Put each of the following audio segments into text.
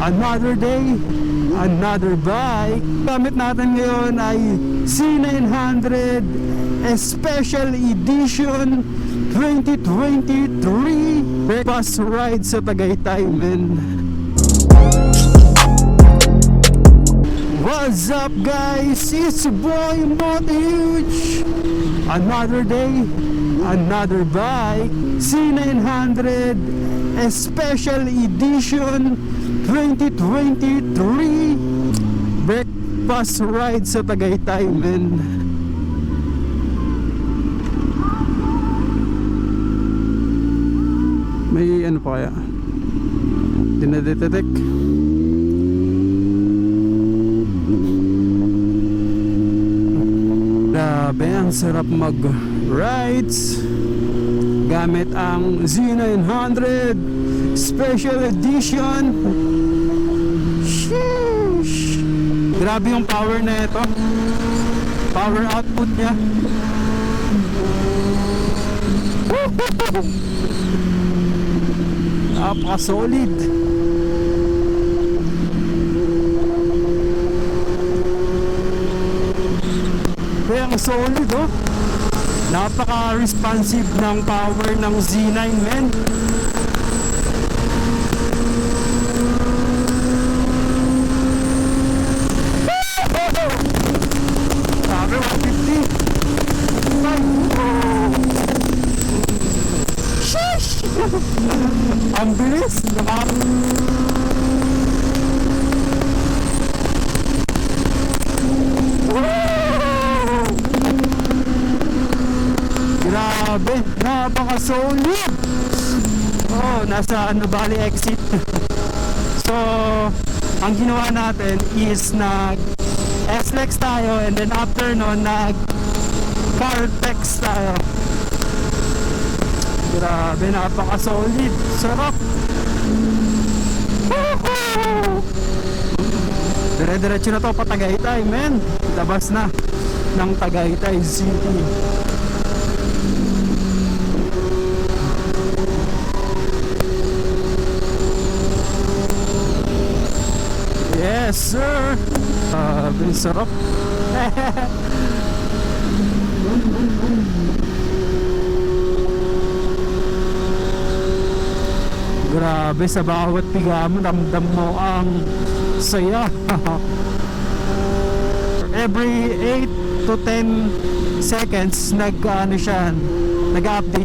Another day, another bike. Gamit natin ngayon ay C900 Special Edition 2023 bus ride sa Tagaytay, men. What's up, guys? It's your boy Motihuge. Another day, another bike. C900 Special Edition 2023 breakfast ride sa Tagaytay, men. May ano pa kaya? Dinadetect. Grabe, ang sarap mag-rides gamit ang Z900 Special Edition. Sheesh. Grabe yung power na ito. Power output niya. Napaka-solid. Kaya ang solid, oh. Napaka-responsive ng power ng Z9, men. Sabi, 150. Sheesh! Ang bilis. Grabe, napaka-solid. Oh, nasa Bali exit. So, ang ginawa natin is nag-SLEX tayo, and then after nun, nag-Cartex tayo. Grabe, napaka-solid. Sarap. Dire-diretso na to pa Tagaytay, men. Labas na ng Tagaytay City. Yes, sir. Grabe, sarap. Grabe, sa bawat piga mo, ramdam mo ang saya. Every 8 to 10 seconds nag-update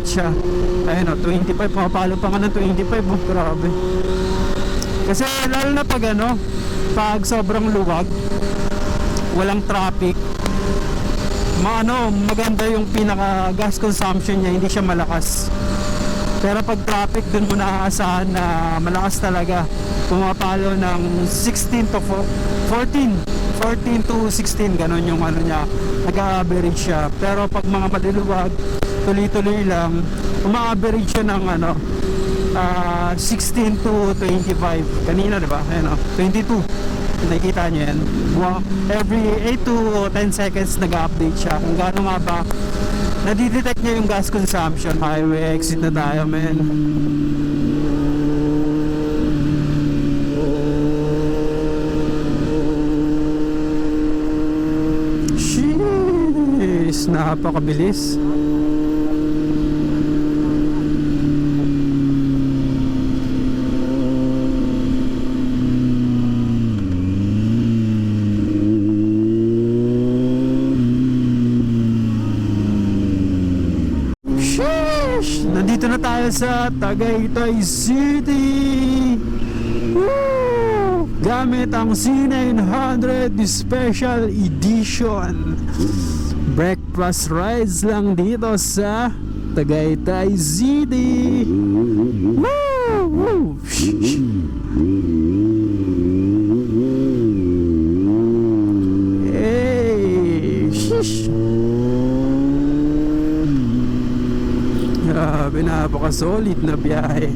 siya. Ayun o, 25, pumapalo pa nga ng 25. Oh, grabe. Kasi lalo na pag sobrang luwag, walang traffic, maganda yung pinaka gas consumption niya, hindi siya malakas. Pero pag traffic, dun mo naaasahan na malakas talaga. Pumapalo ng 16 to 14 to 16, ganon yung niya, nag-average siya. Pero pag mga maliluwag, tuloy-tuloy lang, uma-average siya ng 16 to 25. Kanina, diba? Ayan, 22. Nakikita nyo yan. Every 8 to 10 seconds nag-update siya kung gaano nga ba nadidetect niya yung gas consumption. Highway exit na tayo, men. Sheesh, napakabilis. Nandito na tayo sa Tagaytay City. Woo! Gamit ang C900 Special Edition. Breakfast rides lang dito sa Tagaytay City. Woo! Hey! Shish! Grabe, napaka-solid na biyahe.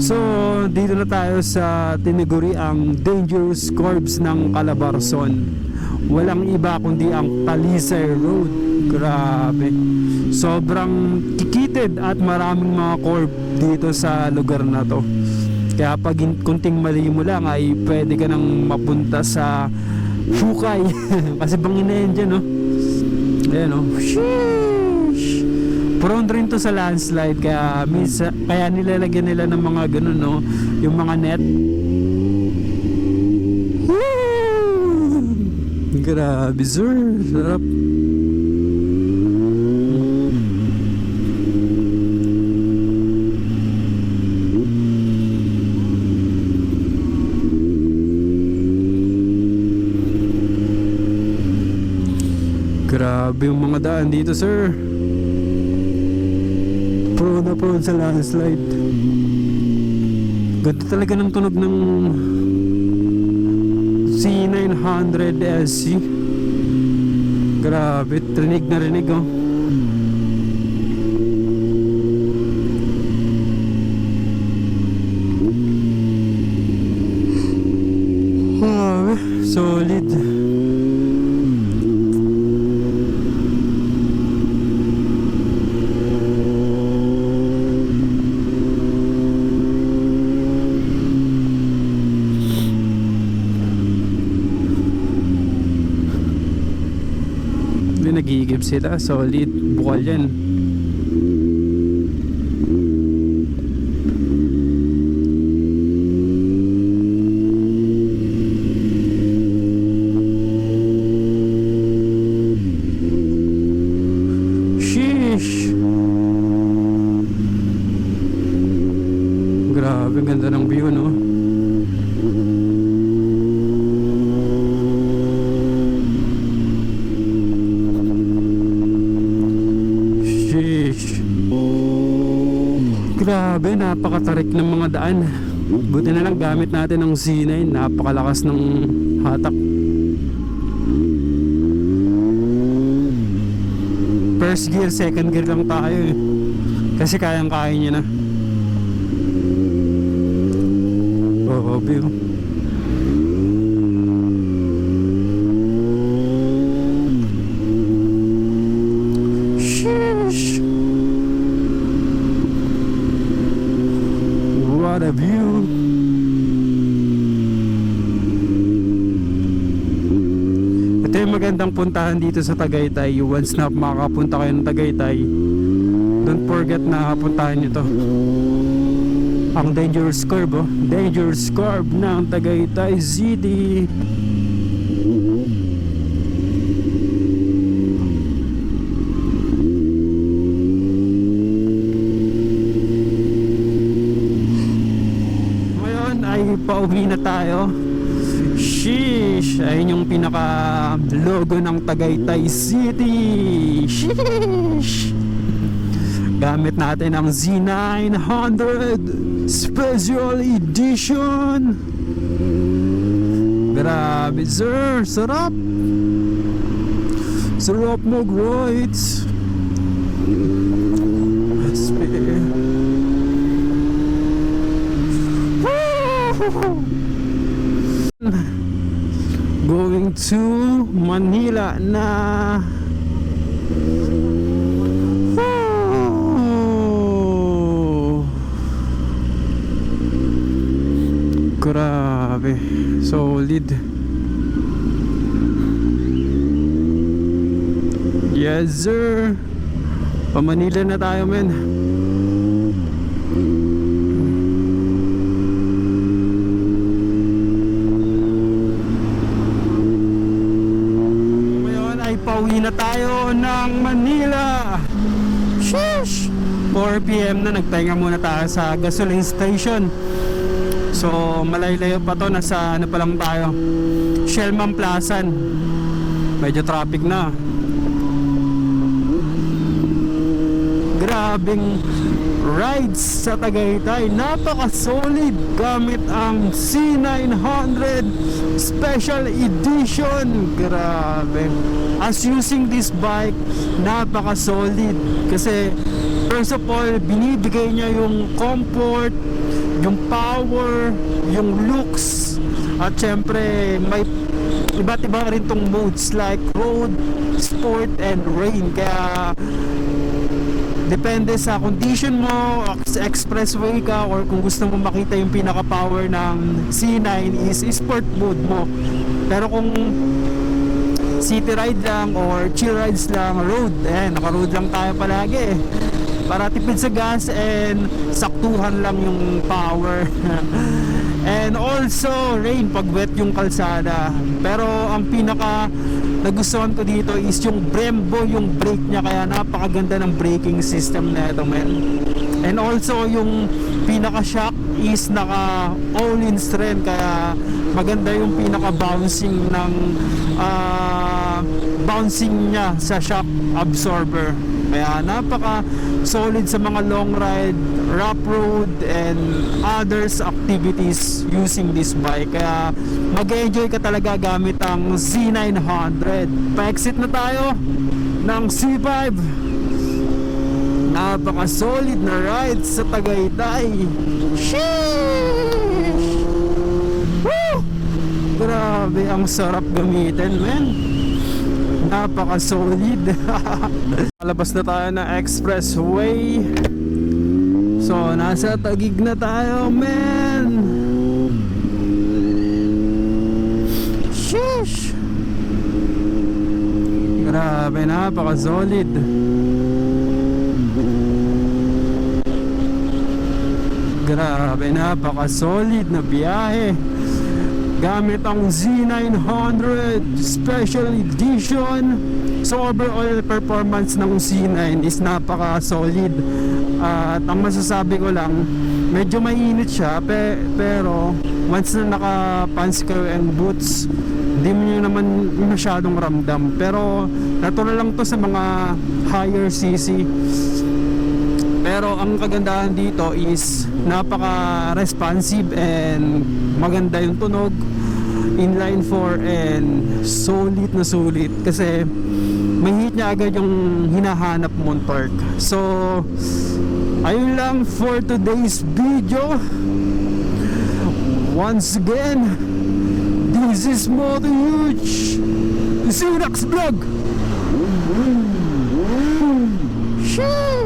So, dito na tayo sa tinaguriang dangerous curves ng Calabarzon. Walang iba kundi ang Talisay Road. Grabe. Sobrang kikitid at maraming mga curve dito sa lugar na to. Kaya pag kunting mali mo lang ay pwede ka nang mapunta sa Hukay. Kasi bangin na yan dyan, no? Ayan, no? Sheesh! Prone rin to sa landslide. Kaya, kaya nilalagyan nila ng mga ganun, no? Yung mga net. Woo! Grabe, sir. Sarap. Grabe yung mga daan dito, sir. Prone na prone sa landslide. Ganda talaga ng tunog ng C900 SC. Grabe, rinig na rinig, oh. Grabe, solid. Nagigib sila, solid, bukal yan. Sheesh! Grabe, ganda ng view, no? Grabe, napakatarik ng mga daan. Buti na lang gamit natin ng C9. Napakalakas ng hatak. First gear, second gear lang tayo eh. Kasi kayang-kaya niya na. Oh, view. Sheesh! What a view. Ito yung magandang puntahan dito sa Tagaytay. Once na makakapunta kayo ng Tagaytay, don't forget na puntahan nyo to. Ang Dangerous Curve, oh. Dangerous Curve ng Tagaytay City. Pauwi na tayo. Sheesh! Ayun yung pinaka logo ng Tagaytay City. Sheesh! Gamit natin ang Z900 Special Edition. Grabe, sir. Sarap. Sarap mag-rides. Going to Manila na. Grabe, solid. Yes sir, pa Manila na tayo, men. Pauwi na tayo ng Manila. Sheesh! 4 PM na, nagpahinga muna tayo sa gasoline station. So malayo-layo pa to, nasa ano pa lang tayo, Shellman Plaza. Medyo traffic na. Grabing rides sa Tagaytay, napaka-solid gamit ang C900 Special Edition. Grabe. As using this bike, napaka-solid kasi first of all, binibigay niya yung comfort, yung power, yung looks, at syempre may iba't iba rin tong modes like road, sport and rain. Kaya depende sa condition mo, expressway ka, or kung gusto mo makita yung pinaka power ng C9 is sport mode mo. Pero kung city ride lang or chill rides lang, road, naka road lang tayo palagi para tipid sa gas and saktuhan lang yung power. And also rain pag wet yung kalsada. Pero ang pinaka nagustuhan ko dito is yung Brembo, yung brake niya, kaya napakaganda ng braking system na ito, man. And also yung pinaka shock is naka all-in strength, kaya maganda yung pinaka bouncing ng bouncing niya sa shock absorber. Kaya napaka solid sa mga long ride, rough road, and others activities using this bike. Kaya mag-enjoy ka talaga gamit ang Z900. Pa-exit na tayo ng C5. Napaka solid na ride sa Tagaytay. Sheesh! Woo! Grabe, ang sarap gamitin, man. Napaka solid. Labas na tayo ng expressway. So nasa Taguig na tayo, man. Sheesh! Grabe, napaka solid. Grabe, napaka solid na biyahe gamit ang Z900 Special Edition. So overall performance ng C9 is napaka solid. At ang masasabi ko lang, medyo mainit siya, pero once na naka-pants kayo and boots, hindi mo nyo naman masyadong ramdam. Pero natural lang to sa mga higher CC. Pero ang kagandahan dito is napaka responsive and maganda yung tunog, inline 4, and solid na solid kasi may hit niya agad yung hinahanap mong torque. So ayun lang for today's video. Once again, this is Moto Huge. See you next vlog. Sheesh.